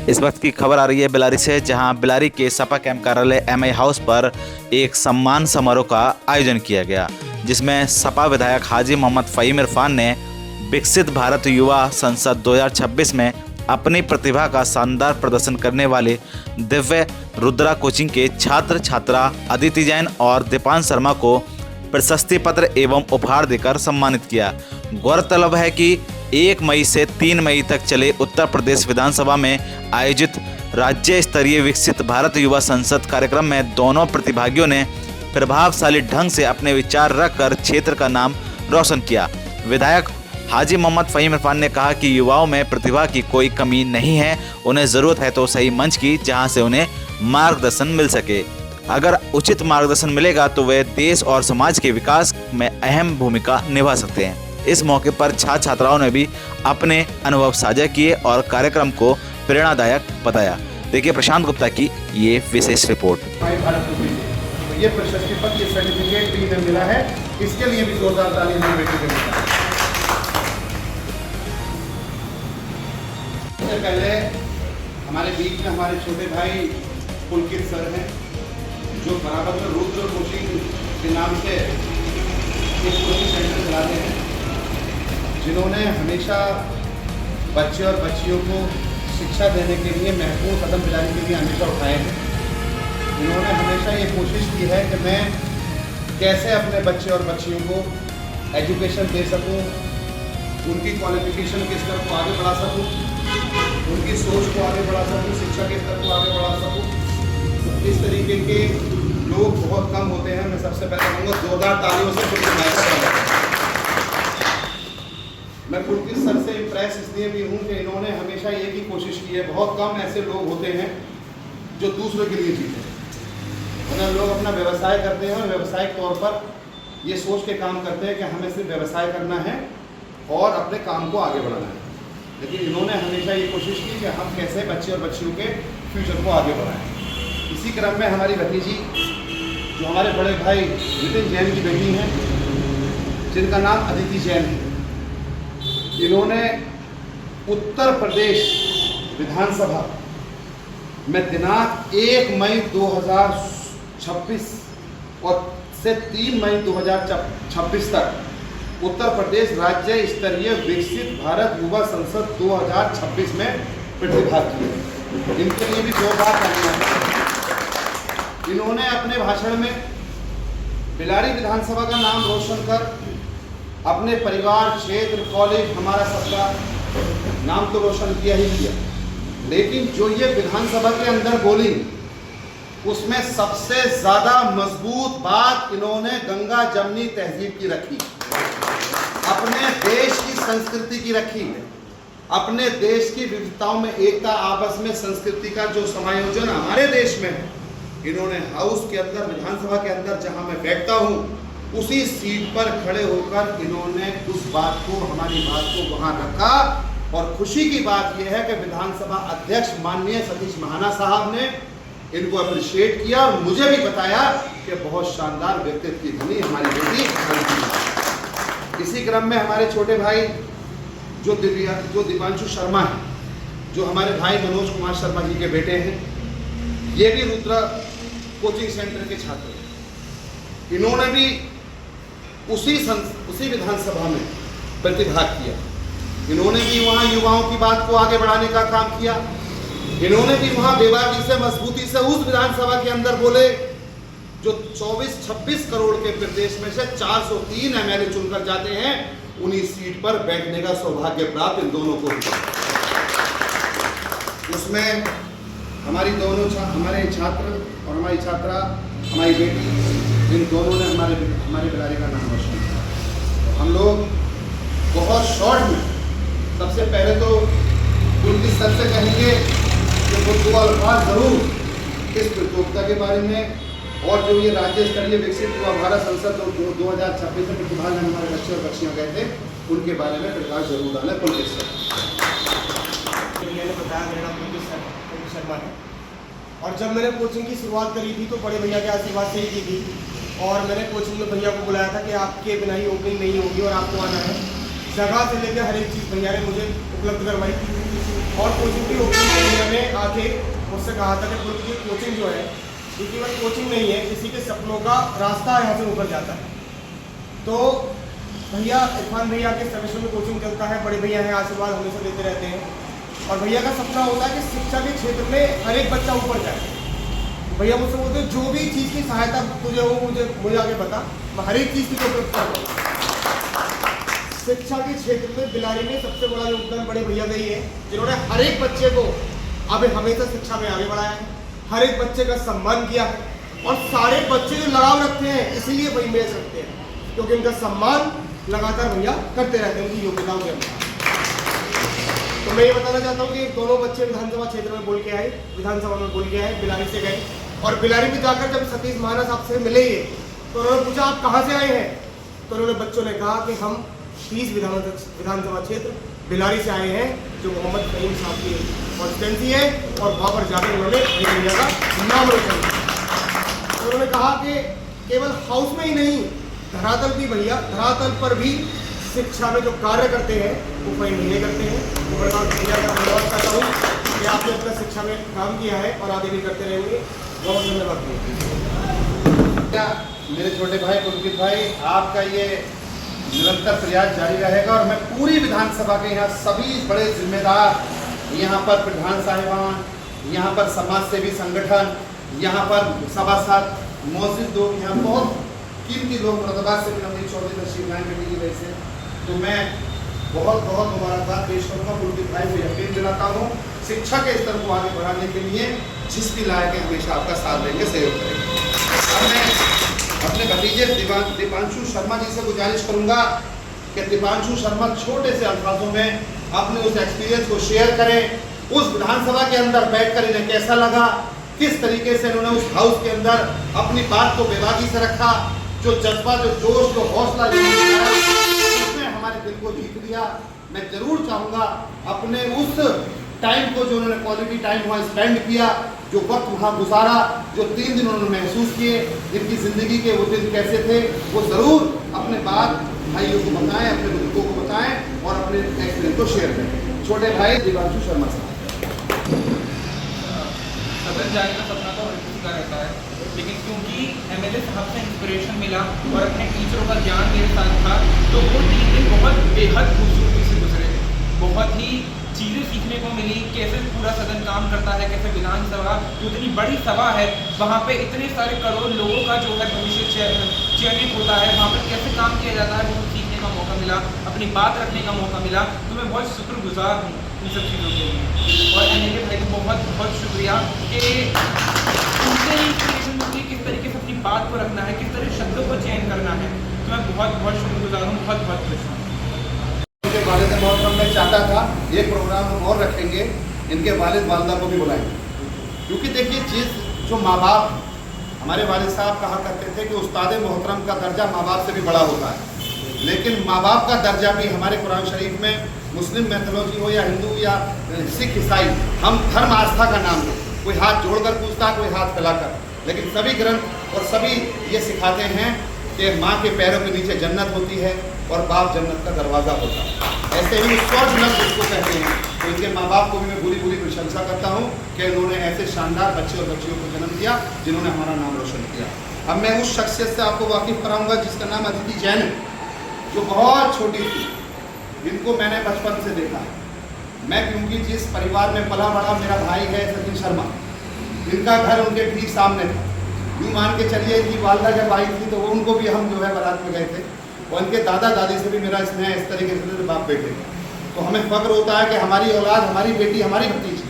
इस वक्त की खबर आ रही है बेलारी से, जहां बेलारी के सपा कैंप कार्यालय एमआई हाउस पर एक सम्मान समारोह का आयोजन किया गया, जिसमें सपा विधायक हाजी मोहम्मद फ़हीम इरफान ने विकसित भारत युवा संसद 2026 में अपनी प्रतिभा का शानदार प्रदर्शन करने वाले दिव्य रुद्रा कोचिंग के छात्र छात्रा अदिति जैन और दीपांश शर्मा को प्रशस्ति पत्र एवं उपहार देकर सम्मानित किया। गौरतलब है कि 1 मई से 3 मई तक चले उत्तर प्रदेश विधानसभा में आयोजित राज्य स्तरीय विकसित भारत युवा संसद कार्यक्रम में दोनों प्रतिभागियों ने प्रभावशाली ढंग से अपने विचार रखकर क्षेत्र का नाम रोशन किया। विधायक हाजी मोहम्मद फ़हीम इरफान ने कहा कि युवाओं में प्रतिभा की कोई कमी नहीं है, उन्हें ज़रूरत है तो सही मंच की जहां से उन्हें मार्गदर्शन मिल सके। अगर उचित मार्गदर्शन मिलेगा तो वे देश और समाज के विकास में अहम भूमिका निभा सकते हैं। इस मौके पर छात्र छात्राओं ने भी अपने अनुभव साझा किए और कार्यक्रम को प्रेरणादायक बताया। देखिए प्रशांत गुप्ता की ये विशेष रिपोर्ट। ये प्रशस्ति पत्र, ये सर्टिफिकेट भी इन्हें मिला है, इसके लिए भी जोरदार ताली हमारी बेटी को मिला है। सबसे पहले हमारे बीच में हमारे छोटे भाई पुलकित सर हैं, जो बराबर में रुद्र कोचिंग के नाम से एक कोचिंग सेंटर चलाते हैं, जिन्होंने हमेशा बच्चे और बच्चियों को शिक्षा देने के लिए महत्वपूर्ण कदम दिलाने के लिए हमेशा उठाए हैं। इन्होंने हमेशा ये कोशिश की है कि मैं कैसे अपने बच्चे और बच्चियों को एजुकेशन दे सकूं, उनकी क्वालिफिकेशन के स्तर को आगे बढ़ा सकूं, उनकी सोच को आगे बढ़ा सकूं, शिक्षा के स्तर को आगे बढ़ा सकूं। तो इस तरीके के लोग बहुत कम होते हैं। मैं सबसे पहले कहूँगा जोरदार तालियों से मैं पुलकित सर से इम्प्रेस इसलिए भी हूँ कि इन्होंने हमेशा ये की कोशिश की है। बहुत कम ऐसे लोग होते हैं जो दूसरों के लिए जीते हैं। लोग अपना व्यवसाय करते हैं और व्यावसायिक तौर पर ये सोच के काम करते हैं कि हमें सिर्फ व्यवसाय करना है और अपने काम को आगे बढ़ाना है, लेकिन इन्होंने हमेशा ये कोशिश की कि हम कैसे बच्चे और बच्चियों के फ्यूचर को आगे बढ़ाएं। इसी क्रम में हमारी भतीजी, जो हमारे बड़े भाई नितिन जैन की बेटी हैं, जिनका नाम अदिति जैन है, इन्होंने उत्तर प्रदेश विधानसभा में दिनांक 1 मई 2026 और से 3 मई 2026 तक उत्तर प्रदेश राज्य स्तरीय विकसित भारत युवा संसद 2026 में प्रतिभाग किया। इनके लिए भी जोरदार तालियां। इन्होंने अपने भाषण में बेलारी विधानसभा का नाम रोशन कर अपने परिवार, क्षेत्र, कॉलेज, हमारा सबका नाम तो रोशन किया ही किया, लेकिन जो ये विधानसभा के अंदर बोली उसमें सबसे ज्यादा मजबूत बात इन्होंने गंगा जमनी तहजीब की रखी, अपने देश की संस्कृति की रखी, अपने देश की विविधताओं में एकता, आपस में संस्कृति का जो समायोजन हमारे देश में है। इन्होंने हाउस के अंदर, विधानसभा के अंदर जहां मैं बैठता हूं, उसी सीट पर खड़े होकर इन्होंने उस बात को, हमारी बात को वहां रखा। और खुशी की बात यह है कि विधानसभा अध्यक्ष माननीय सतीश महाना साहब ने इनको अप्रिशिएट किया और मुझे भी बताया कि बहुत शानदार व्यक्तित्व की धनी हमारी बेटी। इसी क्रम में हमारे छोटे भाई जो दीपांशु शर्मा है, जो हमारे भाई मनोज कुमार शर्मा जी के बेटे हैं, ये भी रुद्रा कोचिंग सेंटर के छात्र हैं। इन्होंने भी उसी विधानसभा में प्रतिभाग किया। इन्होंने भी वहाँ युवाओं की बात को आगे बढ़ाने का काम किया। इन्होंने भी वहाँ बेबाकी से, मजबूती से उस विधानसभा के अंदर बोले जो 24-26 करोड़ के प्रदेश में से 403 एमएलए चुनकर जाते हैं, उन्हीं सीट पर बैठने का सौभाग्य प्राप्त इन दोनों को हुआ। उसमें हमारे छात्र और हमारी छात्रा, हमारी बेटी, इन दोनों ने हमारे बेलारी का नाम रोशन किया। हम लोग बहुत शॉर्ट में सबसे पहले तो पुलकित सर से कहेंगे कि वो 2 अल्फाज जरूर इस प्रतियोगिता के बारे में और जो ये राज्य स्तरीय विकसित हुआ भारत संसद 2026 में प्रतिभाग में हमारे बच्चे और बच्चियाँ गए थे, उनके बारे में प्रकाश जरूर डालें। पुलकित सर मैंने बताया, मेरा नाम पुलकित शर्मा है और जब मैंने कोचिंग की शुरुआत करी थी तो बड़े भैया के आशीर्वाद से ही की थी। और मैंने कोचिंग में भैया को बुलाया था कि आपके बिना ही ओपनिंग नहीं होगी और आपको आना है। जगह से लेकर हर एक चीज़ भैया ने मुझे उपलब्ध करवाई और कोचिंग की ओपनिंग भैया ने आके मुझसे कहा था कि पुल की कोचिंग जो है ये केवल कोचिंग नहीं है, किसी के सपनों का रास्ता यहाँ से ऊपर जाता है। तो भैया इरफान भैया के सर्विस में कोचिंग चलता है, बड़े भैया हैं, आशीर्वाद हमेशा देते रहते हैं। और भैया का सपना होता है कि शिक्षा के क्षेत्र में हर एक बच्चा ऊपर जाए। भैया मुझसे बोलते हैं जो भी चीज़ की सहायता तुझे हो मुझे आगे बता, मैं हर एक चीज़ की तो करता हूँ। शिक्षा के क्षेत्र में बिलारी में सबसे बड़ा योगदान बड़े भैया का ही है, जिन्होंने हर एक बच्चे को अब हमेशा शिक्षा में आगे बढ़ाया है, हर एक बच्चे का सम्मान किया है। और सारे बच्चे जो लगाव रखते हैं इसीलिए वही मेच रखते हैं, क्योंकि उनका सम्मान लगातार भैया करते रहते हैं उनकी योग्यताओं के अनुसार। तो मैं ये बताना चाहता हूँ कि दोनों बच्चे विधानसभा क्षेत्र में बोल के आए, विधानसभा में बोल के आए, बिलारी से गए। और बिलारी में जाकर जब सतीश महाना साहब से मिले ये, तो उन्होंने पूछा आप कहाँ से आए हैं? तो उन्होंने बच्चों ने कहा कि हम 30 विधानसभा क्षेत्र बिलारी से आए हैं, जो मोहम्मद फहीम साहब की कॉन्स्टिट्यूंसी है। और वहाँ पर जाकर उन्होंने इंडिया का नाम रोशन किया। उन्होंने कहा कि केवल हाउस में ही नहीं, धरातल भी भैया, धरातल पर भी शिक्षा में जो कार्य करते हैं वो कई महीने करते हैं। तो बड़ा भैया का धन्यवाद करता हूँ कि आपने अपना शिक्षा में काम किया है और आगे भी करते रहेंगे। बहुत धन्यवाद। मेरे छोटे भाई पुलकित भाई, आपका ये निरंतर प्रयास जारी रहेगा और मैं पूरी विधानसभा के यहाँ सभी बड़े जिम्मेदार, यहाँ पर प्रधान साहिबान, यहाँ पर समाज सेवी संगठन, यहाँ पर सभासद मौजूद लोग, यहाँ बहुत कीमती लोग मुरादाबाद से भी नवनीत चौधरी तशरीफ लाए बेटी की वजह से, तो मैं बहुत बहुत मुबारकबाद पेश करूँगा। पुलकित भाई को यकीन दिलाता हूँ शिक्षा के स्तर को आगे बढ़ाने के लिए जिस भी लायक है हमेशा आपका साथ देंगे, सहयोग करेंगे। अब मैं अपने भतीजे दीपांशु शर्मा जी से गुजारिश करूँगा कि दीपांशु शर्मा छोटे से अल्फाजों में अपने उस एक्सपीरियंस को शेयर करें। उस विधानसभा के अंदर बैठकर इन्हें कैसा लगा, किस तरीके से इन्होंने उस हाउस के अंदर अपनी बात को बेबाकी से रखा, जो जज्बा, जो जोश, जो हौसला उसने हमारे दिल को जीत लिया। मैं जरूर चाहूँगा अपने उस टाइम को, जो उन्होंने क्वालिटी टाइम वहाँ स्पेंड किया, जो वक्त वहाँ गुजारा, जो 3 दिन उन्होंने महसूस किए, इनकी ज़िंदगी के वो दिन कैसे थे, वो ज़रूर अपने बात भाइयों को बताएं, अपने बुजुर्गों को बताएं और अपने एक्सपीरियंस को शेयर करें। छोटे भाई दीपांशु शर्मा साहब। सदन जाने का सपना तो हर किसी का रहता है, लेकिन क्योंकि एमएलए साहब से इंस्पिरेशन मिला और अपने टीचरों का ज्ञान मेरे साथ था, तो वो 3 दिन बहुत बेहद खूबसूरती से गुजरे। बहुत ही चीज़ें सीखने को मिली, कैसे पूरा सदन काम करता है, कैसे विधानसभा उतनी बड़ी सभा है, वहाँ पे इतने सारे करोड़ लोगों का जो है भविष्य चयनित होता है, वहाँ पर कैसे काम किया जाता है, वो सीखने का मौका मिला, अपनी बात रखने का मौका मिला। तो मैं बहुत शुक्रगुजार हूँ इन सब चीज़ों के लिए। और एमएलए भाई को बहुत बहुत शुक्रिया कि उनसे इंस्पिरेशन मिलती है किस तरीके से अपनी बात को रखना है, किस तरह शब्दों को चयन करना है। तो मैं बहुत बहुत शुक्रगुजार हूँ, बहुत बहुत खुश हूँ। इनके वालिद मोहतरम में चाहता था एक प्रोग्राम हम और रखेंगे, इनके वालिद वालदा को भी बुलाएंगे, क्योंकि देखिए चीज़ जो माँ बाप, हमारे वालिद साहब कहा करते थे कि उस्ताद मोहतरम का दर्जा माँ बाप से भी बड़ा होता है, लेकिन माँ बाप का दर्जा भी हमारे कुरान शरीफ में, मुस्लिम मैथोलॉजी हो या हिंदू या सिख ईसाई, हम धर्म आस्था का नाम है, कोई हाथ जोड़कर पूछता, कोई हाथ फैलाकर, लेकिन सभी ग्रंथ और सभी ये सिखाते हैं कि माँ के पैरों के नीचे जन्नत होती है और बाप जन्नत का दरवाज़ा होता है। ऐसे ही स्वर्ग लफ्ज़ जिसको कहते हैं, तो इनके माँ बाप को भी मैं पूरी पूरी प्रशंसा करता हूँ कि इन्होंने ऐसे शानदार बच्चे और बच्चियों को जन्म दिया जिन्होंने हमारा नाम रोशन किया। अब मैं उस शख्सियत से आपको वाकिफ़ कराऊंगा जिसका नाम अदिति जैन है, जो बहुत छोटी थी, जिनको मैंने बचपन से देखा है। मैं क्योंकि जिस परिवार में पला बड़ा मेरा भाई है सचिन शर्मा, इनका घर उनके ठीक सामने था। यूँ मान के चलिए इनकी वालदा जब आई थी तो वो उनको भी हम जो है बारात में गए थे, और इनके दादा दादी से भी मेरा स्नेह इस तरीके से बाप बेटे। तो हमें फ़ख्र होता है कि हमारी औलाद, हमारी बेटी, हमारी भतीजी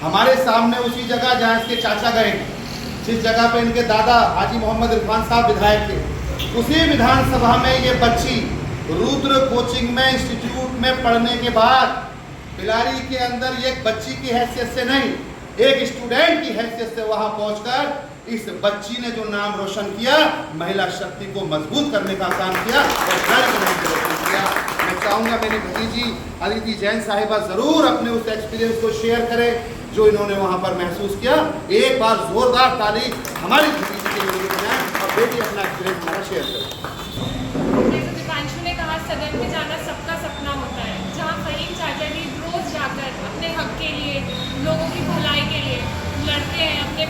हमारे सामने उसी जगह जहाँ इसके चाचा गए, जिस जगह पे इनके दादा हाजी मोहम्मद इरफान साहब विधायक थे, उसी विधानसभा में ये बच्ची रुद्र कोचिंग में इंस्टीट्यूट में पढ़ने के बाद बिलारी के अंदर एक बच्ची की हैसियत से नहीं, एक स्टूडेंट की हैसियत से वहाँ पहुँचकर इस बच्ची ने जो नाम रोशन किया, महिला शक्ति को मजबूत करने का काम किया और घर के नाम को रोशन किया। मैं चाहूँगा मेरी भतीजी अदिति जैन साहिबा ज़रूर अपने उस एक्सपीरियंस को शेयर करें जो इन्होंने वहाँ पर महसूस किया। एक बार ज़ोरदार ताली हमारी भतीजी के लिए बनाएं और बेटी अपना एक्सपीरियंस हमारा शेयर करें। जैसे दीपांशु ने कहा, सदन में जाना सबका सपना होता है, जहाँ फहीम चाचा जी रोज़ जाकर अपने हक के लिए, लोगों की भलाई के लिए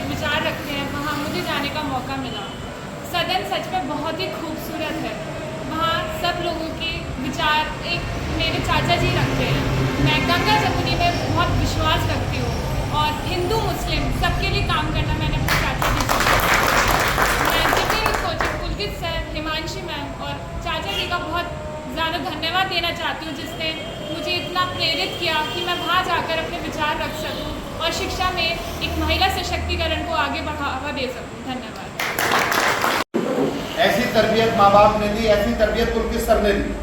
विचार रखते हैं वहाँ मुझे जाने का मौका मिला। सदन सच में बहुत ही खूबसूरत है। वहाँ सब लोगों के विचार एक मेरे चाचा जी रखते हैं। मैं गंगा जमुनी में बहुत विश्वास रखती हूँ और हिंदू मुस्लिम सबके लिए काम करना मैंने अपने चाचा जी से सीखा। मैं जितने भी कोचिंग पुलकित सर, हिमांशी मैम और चाचा जी का बहुत ज़्यादा धन्यवाद देना चाहती हूँ, जिसने मुझे इतना प्रेरित किया कि मैं वहाँ जाकर अपने विचार रख सकूँ और शिक्षा में एक महिला सशक्तिकरण को आगे बढ़ावा दे सकूँ। धन्यवाद। ऐसी तरबियत माँ बाप ने दी, ऐसी तरबियत पुलकित सर ने दी।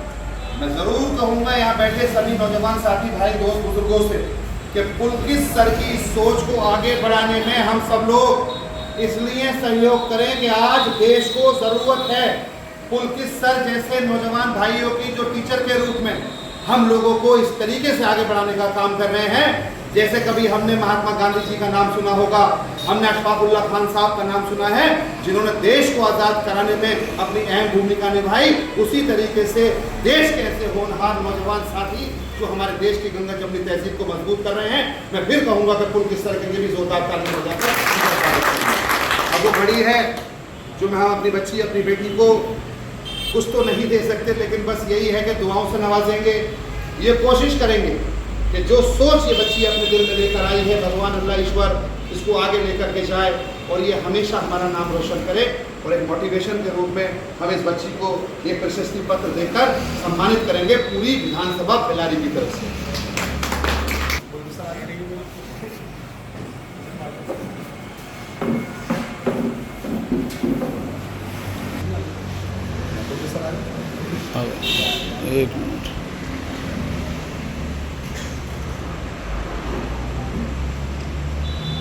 मैं ज़रूर कहूँगा यहाँ बैठे सभी नौजवान साथी भाई दोस्त बुजुर्गों से कि पुलकित सर की सोच को आगे बढ़ाने में हम सब लोग इसलिए सहयोग करें कि आज देश को ज़रूरत है पुलकित सर जैसे नौजवान भाइयों की, जो टीचर के रूप में हम लोगों को इस तरीके से आगे बढ़ाने का काम कर रहे हैं। जैसे कभी हमने महात्मा गांधी जी का नाम सुना होगा, हमने अशफाकुल्लाह खान साहब का नाम सुना है, जिन्होंने देश को आज़ाद कराने में अपनी अहम भूमिका निभाई। उसी तरीके से देश के ऐसे होनहार नौजवान साथी जो हमारे देश की गंगा जमुनी तहजीब को मजबूत कर रहे हैं, मैं फिर कहूँगा कि पुलकित सर के लिए भी जोरदार ताली बजाकर। अब वो बड़ी है जो मैं अपनी बच्ची, अपनी बेटी को कुछ तो नहीं दे सकते, लेकिन बस यही है कि दुआओं से नवाजेंगे। ये कोशिश करेंगे कि जो सोच ये बच्ची अपने दिल में लेकर आई है, भगवान अल्लाह ईश्वर इसको आगे लेकर के जाए और ये हमेशा हमारा नाम रोशन करे। और एक मोटिवेशन के रूप में हम इस बच्ची को ये प्रशस्ति पत्र देकर सम्मानित करेंगे पूरी विधानसभा बेलारी की तरफ से। एक मिनट।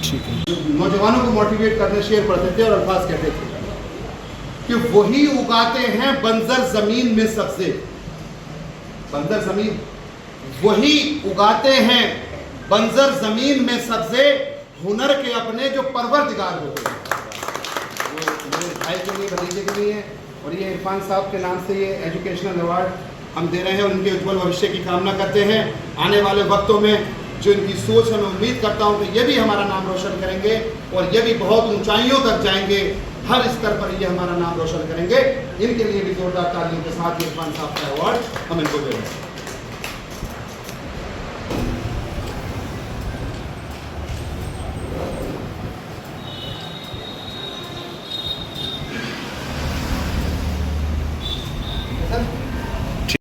ठीक है। नौजवानों को मोटिवेट करने शेर पढ़ते थे और अल्फाज कहते थे कि वही उगाते हैं बंजर जमीन में सब्जे। बंजर जमीन वही उगाते हैं बंजर जमीन में सब्जे, हुनर के अपने जो परवरदिगार होते हैं। वो मेरे भाई के लिए, भतीजे के लिए है। और ये इरफान साहब के नाम से ये एजुकेशनल अवार्ड हम दे रहे हैं और उनके उज्जवल भविष्य की कामना करते हैं। आने वाले वक्तों में जो इनकी सोच है, मैं उम्मीद करता हूं कि ये भी हमारा नाम रोशन करेंगे और ये भी बहुत ऊंचाइयों तक जाएंगे। हर स्तर पर ये हमारा नाम रोशन करेंगे। इनके लिए भी जोरदार तालियों के साथ इरफान साहब का अवार्ड हम इनको दे रहे हैं।